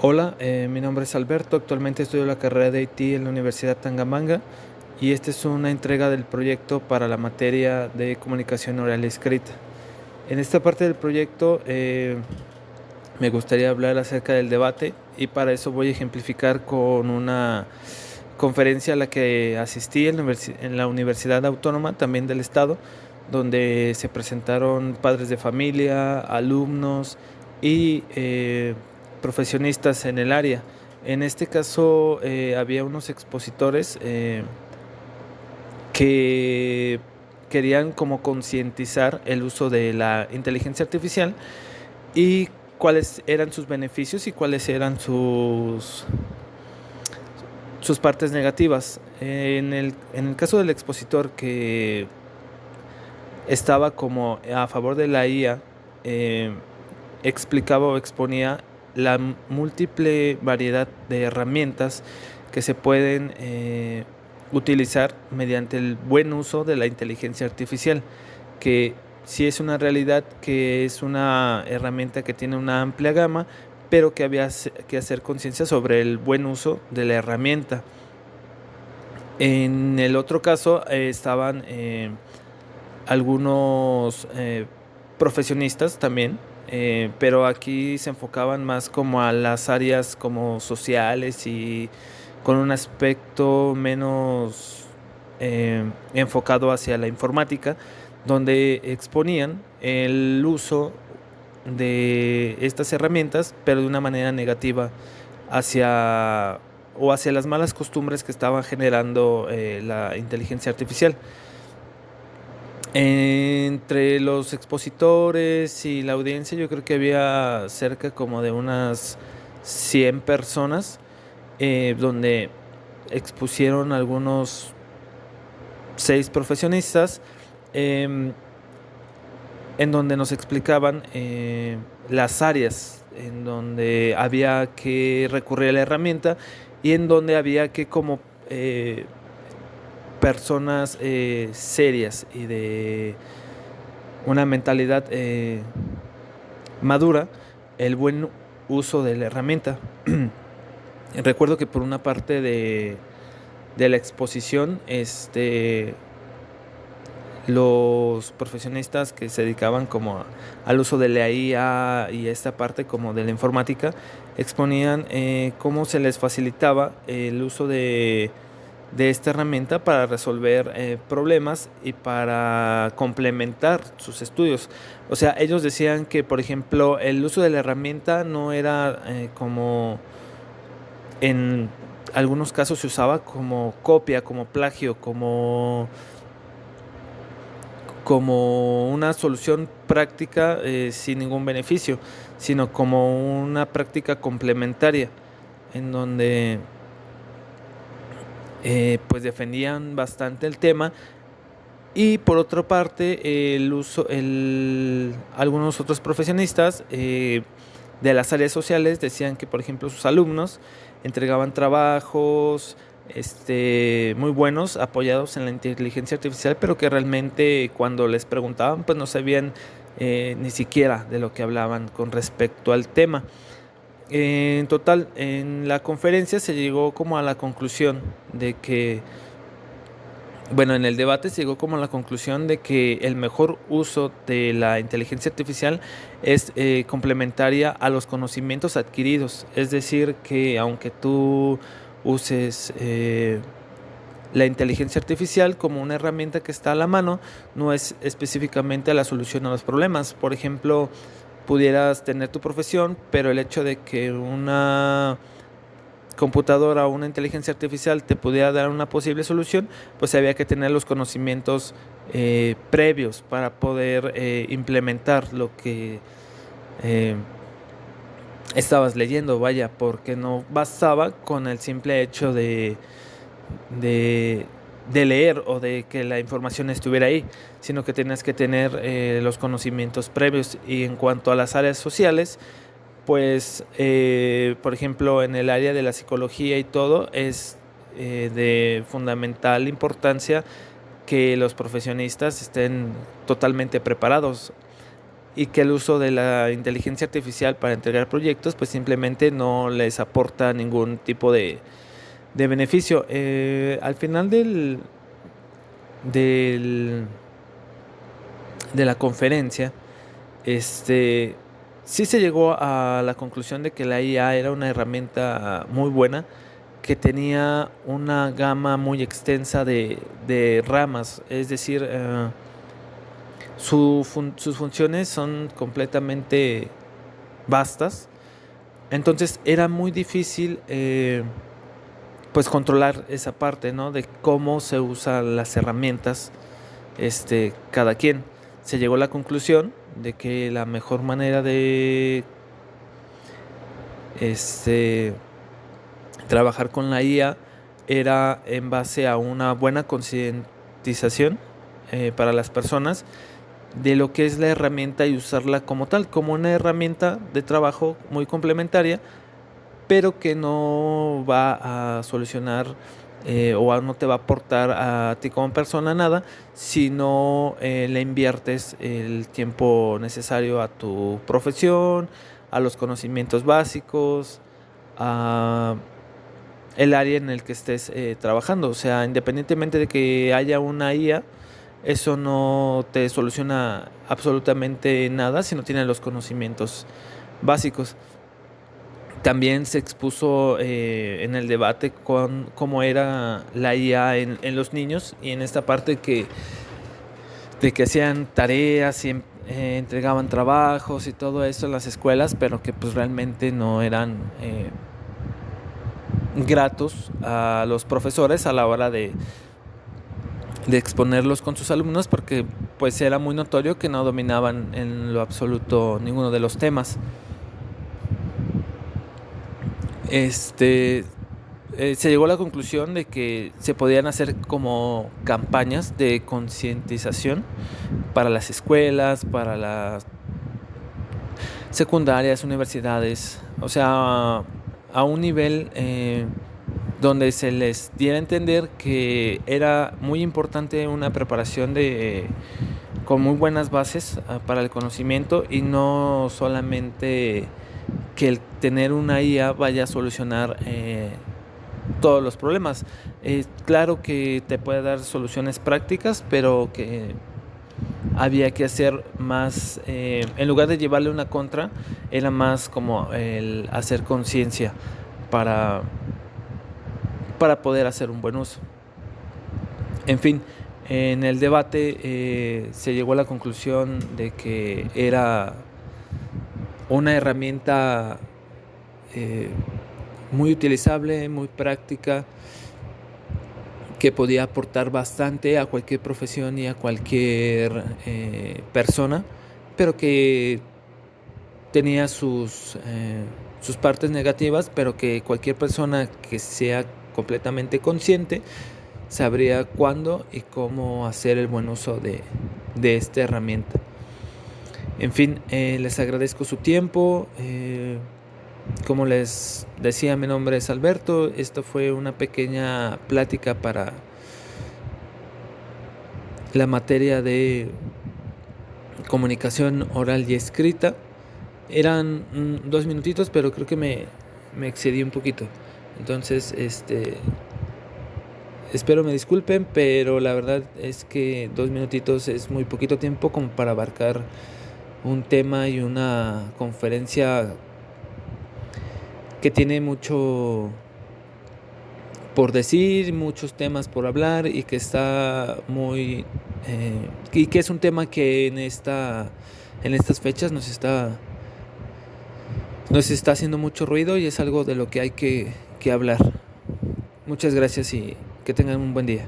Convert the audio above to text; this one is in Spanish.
Hola, mi nombre es Alberto, actualmente estudio la carrera de IT en la Universidad Tangamanga y esta es una entrega del proyecto para la materia de comunicación oral y escrita. En esta parte del proyecto me gustaría hablar acerca del debate y para eso voy a ejemplificar con una conferencia a la que asistí en la Universidad Autónoma también del Estado, donde se presentaron padres de familia, alumnos y profesionistas en el área. En este caso había unos expositores que querían como concientizar el uso de la inteligencia artificial y cuáles eran sus beneficios y cuáles eran sus partes negativas. En el caso del expositor que estaba como a favor de la IA, eh, explicaba o exponía la múltiple variedad de herramientas que se pueden utilizar mediante el buen uso de la inteligencia artificial, que sí es una realidad, que es una herramienta que tiene una amplia gama, pero que había que hacer conciencia sobre el buen uso de la herramienta. En el otro caso estaban algunos profesionistas también, pero aquí se enfocaban más como a las áreas como sociales y con un aspecto menos enfocado hacia la informática, donde exponían el uso de estas herramientas, pero de una manera negativa hacia hacia las malas costumbres que estaba generando la inteligencia artificial. Entre los expositores y la audiencia yo creo que había cerca como de unas 100 personas, donde expusieron algunos 6 profesionistas, eh, en donde nos explicaban las áreas en donde había que recurrir a la herramienta y en donde había que como personas serias y de una mentalidad madura, el buen uso de la herramienta. Recuerdo que por una parte de la exposición, los profesionistas que se dedicaban como al uso de la IA y esta parte como de la informática exponían cómo se les facilitaba el uso de esta herramienta para resolver problemas y para complementar sus estudios. O sea, ellos decían que, por ejemplo, el uso de la herramienta no era como en algunos casos se usaba como copia, como plagio, como una solución práctica sin ningún beneficio, sino como una práctica complementaria, en donde pues defendían bastante el tema. Y por otra parte, algunos otros profesionistas de las áreas sociales decían que, por ejemplo, sus alumnos entregaban trabajos muy buenos, apoyados en la inteligencia artificial, pero que realmente cuando les preguntaban, pues no sabían ni siquiera de lo que hablaban con respecto al tema. En total, en la conferencia se llegó como a la conclusión de que bueno, en el debate se llegó como a la conclusión de que el mejor uso de la inteligencia artificial es complementaria a los conocimientos adquiridos. Es decir, que aunque tú uses la inteligencia artificial como una herramienta que está a la mano, no es específicamente la solución a los problemas. Por ejemplo, pudieras tener tu profesión, pero el hecho de que una computadora o una inteligencia artificial te pudiera dar una posible solución, pues había que tener los conocimientos previos para poder implementar lo que eh, estabas leyendo, vaya, porque no bastaba con el simple hecho de, de leer o de que la información estuviera ahí, sino que tenías que tener los conocimientos previos. Y en cuanto a las áreas sociales, pues, por ejemplo, en el área de la psicología y todo, es de fundamental importancia que los profesionistas estén totalmente preparados. y que el uso de la inteligencia artificial para entregar proyectos pues simplemente no les aporta ningún tipo de beneficio. Al final del, de la conferencia, sí se llegó a la conclusión de que la IA era una herramienta muy buena, que tenía una gama muy extensa de ramas, es decir, sus funciones son completamente vastas. Entonces era muy difícil pues controlar esa parte, ¿no? De cómo se usan las herramientas cada quien. Se llegó a la conclusión de que la mejor manera de trabajar con la IA era en base a una buena concientización para las personas de lo que es la herramienta y usarla como tal, como una herramienta de trabajo muy complementaria, pero que no va a solucionar o no te va a aportar a ti como persona nada si no le inviertes el tiempo necesario a tu profesión, a los conocimientos básicos, a el área en el que estés trabajando. O sea, independientemente de que haya una IA, eso no te soluciona absolutamente nada si no tienes los conocimientos básicos. También se expuso en el debate con cómo era la IA en los niños, y en esta parte de que hacían tareas y entregaban trabajos y todo eso en las escuelas, pero que pues realmente no eran gratos a los profesores a la hora de exponerlos con sus alumnos, porque pues era muy notorio que no dominaban en lo absoluto ninguno de los temas. Se llegó a la conclusión de que se podían hacer como campañas de concientización para las escuelas, para las secundarias, universidades, o sea, a un nivel donde se les diera a entender que era muy importante una preparación con muy buenas bases para el conocimiento, y no solamente que el tener una IA vaya a solucionar todos los problemas. Claro que te puede dar soluciones prácticas, pero que había que hacer más, en lugar de llevarle una contra, era más como el hacer conciencia para poder hacer un buen uso. En fin, en el debate se llegó a la conclusión de que era una herramienta muy utilizable, muy práctica, que podía aportar bastante a cualquier profesión y a cualquier persona, pero que tenía sus partes negativas, pero que cualquier persona que sea completamente consciente sabría cuándo y cómo hacer el buen uso de esta herramienta. En fin, les agradezco su tiempo. Como les decía, mi nombre es Alberto. Esto fue una pequeña plática para la materia de comunicación oral y escrita. Eran 2 minutitos, pero creo que me excedí un poquito. Entonces, espero me disculpen, pero la verdad es que 2 minutitos es muy poquito tiempo como para abarcar un tema y una conferencia que tiene mucho por decir, muchos temas por hablar, y que está muy y que es un tema que en estas fechas nos está haciendo mucho ruido, y es algo de lo que hay que hablar. Muchas gracias y que tengan un buen día.